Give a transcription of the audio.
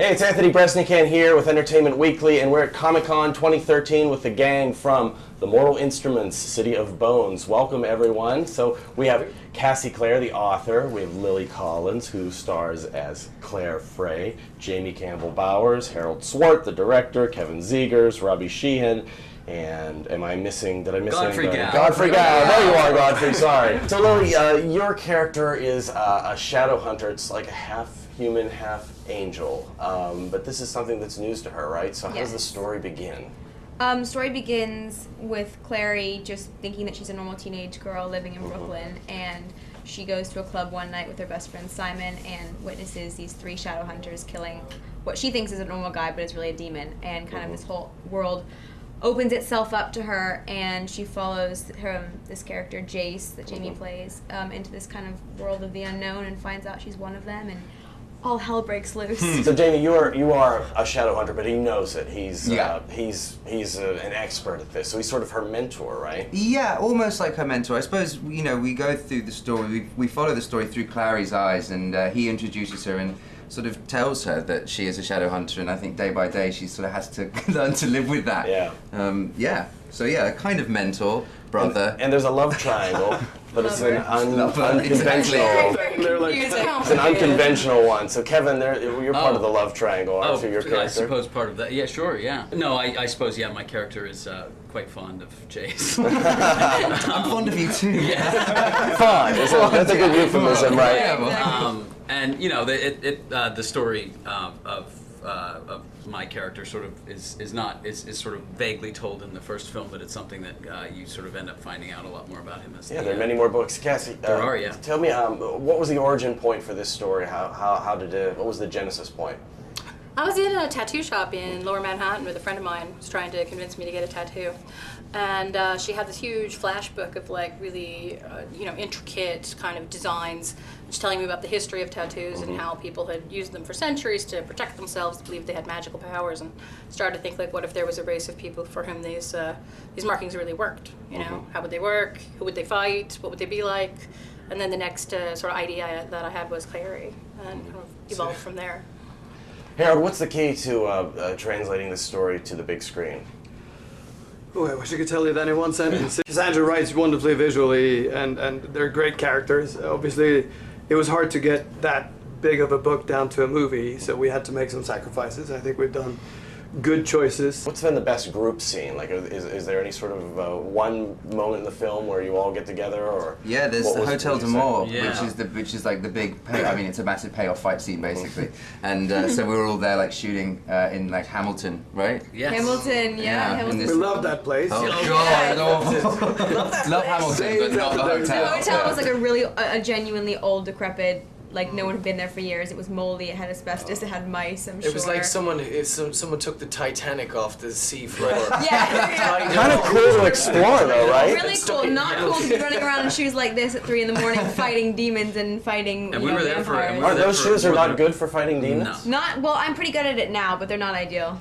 Hey, it's Anthony BREZNICAN here with Entertainment Weekly, and we're at Comic-Con 2013 with the gang from The Mortal Instruments, City of Bones. Welcome, everyone. So we have Cassie Clare, the author. We have Lily Collins, who stars as Claire Frey. Jamie Campbell Bowers, Harald Zwart, the director. Kevin Zegers, Robbie Sheehan. And did I miss Godfrey anybody? Gao. Godfrey Gao. There you are, Godfrey. Sorry. So Lily, your character is a shadow hunter. It's like a half human, half angel. But this is something that's news to her, right? So how does the story begin? Story begins with Clary just thinking that she's a normal teenage girl living in Brooklyn, and she goes to a club one night with her best friend Simon and witnesses these three shadow hunters killing what she thinks is a normal guy, but is really a demon. And kind of this whole world opens itself up to her, and she follows this character Jace that Jamie plays into this kind of world of the unknown, and finds out she's one of them, and all hell breaks loose. So Jamie, you are a shadow hunter, but he knows it. He's an expert at this. So he's sort of her mentor, right? Yeah, almost like her mentor. I suppose we go through the story. We follow the story through Clary's eyes, and he introduces her and sort of tells her that she is a shadow hunter. And I think day by day she sort of has to learn to live with that. Yeah. So yeah, a kind of mentor, brother. And there's a love triangle, but it's an unconventional. It's an unconventional one. So Kevin, you're part of the love triangle, aren't you? Your character. I suppose part of that. Yeah, sure. Yeah. No, I suppose my character is quite fond of Jace. I'm fond of you too. Yeah. Fond. That's a good euphemism, right? Yeah, and the story of my character sort of is sort of vaguely told in the first film, but it's something that you sort of end up finding out a lot more about him as there are many more books. Cassie, there are, yeah. Tell me, what was the origin point for this story? What was the genesis point? I was in a tattoo shop in Lower Manhattan with a friend of mine who was trying to convince me to get a tattoo. And she had this huge flash book of like really, intricate kind of designs. She's telling me about the history of tattoos and how people had used them for centuries to protect themselves, to believe they had magical powers, and started to think like, what if there was a race of people for whom these markings really worked? You know, how would they work? Who would they fight? What would they be like? And then the next sort of idea that I had was Clary, and kind of evolved from there. Harold, what's the key to translating this story to the big screen? Oh, I wish I could tell you that in one sentence. Cassandra writes wonderfully visually, and they're great characters. Obviously, it was hard to get that big of a book down to a movie, so we had to make some sacrifices. I think we've done good choices. What's been the best group scene? Like, is there any sort of one moment in the film where you all get together, or? Yeah, there's the Hotel de Mort, yeah. which is like the big pay. I mean, it's a massive payoff fight scene basically, and so we were all there like shooting in like Hamilton, right? Yes. Hamilton, yeah. Hamilton. We love that place. Oh God, love Hamilton, but not the hotel. The hotel was like a genuinely old, decrepit. Like no one had been there for years. It was moldy. It had asbestos. It had mice. I'm sure. It was like someone took the Titanic off the sea floor. Yeah. Kind of cool to explore, though, right? Really cool. Not cool to be running around in shoes like this at 3 in the morning, fighting demons and fighting. And we were there for. vampires. Those shoes are not good for fighting demons? No. Not well. I'm pretty good at it now, but they're not ideal.